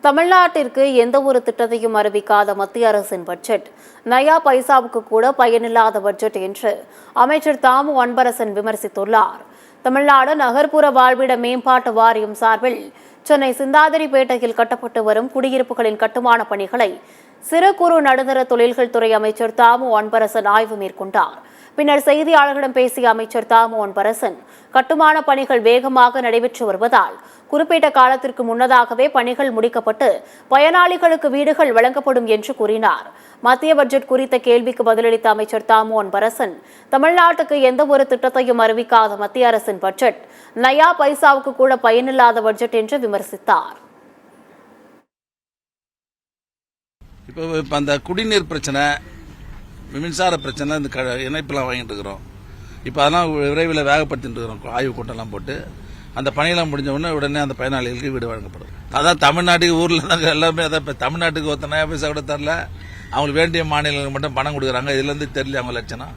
தமிழ்நாட்டிற்கு எந்த ஒரு திட்டத்தையும் அறிவிக்காத மத்திய அரசின் பட்ஜெட் நயா பைசாவுக்கு கூட பயனில்லாத பட்ஜெட் என்று அமைச்சர் தாமு அன்பரசன் விமர்சித்துள்ளார். தமிழ்நாடு நகர்ப்புற வாழ்விட மேம்பாட்டு வாரியம் சார்பில் சென்னை சிந்தாதிரிப்பேட்டையில் கட்டப்பட்டு வரும் குடியிருப்புகளின் கட்டுமான பணிகளை சிறு குறு நடுத்தர தொழில்கள் துறை அமைச்சர் தாமு அன்பரசன் ஆய்வு மேற்கொண்டார். பின்னர் செய்தியாளர்களிடம் பேசிய அமைச்சர் தாமு அன்பரசன், கட்டுமான பணிகள் வேகமாக நடைபெற்று வருவதால் குறிப்பிட்ட காலத்திற்கு முன்னதாகவே பணிகள் முடிக்கப்பட்டு பயனாளிகளுக்கு வீடுகள் வழங்கப்படும் என்று கூறினார். மத்திய பட்ஜெட் குறித்த கேள்விக்கு பதிலளித்த அமைச்சர் தாமு அன்பரசன், தமிழ்நாட்டுக்கு எந்த ஒரு திட்டத்தையும் அறிவிக்காத மத்திய அரசின் பட்ஜெட் நயா பைசாவுக்கு கூட பயனில்லாத பட்ஜெட் என்று விமர்சித்தார். இப்போ அந்த குடிநீர் பிரச்சனை, மின்சார பிரச்சனை, இந்த இணைப்பெல்லாம் வாங்கிட்டு இருக்கிறோம். இப்போ அதெல்லாம் விரைவில் வேகப்படுத்திட்டு இருக்கிறோம். ஆய்வு கூட்டம்லாம் போட்டு அந்த பணியெல்லாம் முடிஞ்ச உடனே அந்த பயனாளிகளுக்கு வீடு வழங்கப்படும். அதான் தமிழ்நாட்டுக்கு ஊரில் தாங்க எல்லாமே. அதான் இப்போ தமிழ்நாட்டுக்கு ஒருத்தர் நயா பைசா கூட தரல, அவங்களுக்கு வேண்டிய மாநிலங்களுக்கு மட்டும் பணம் கொடுக்குறாங்க. இதுலேருந்து தெரியல அவங்க லட்சணம்.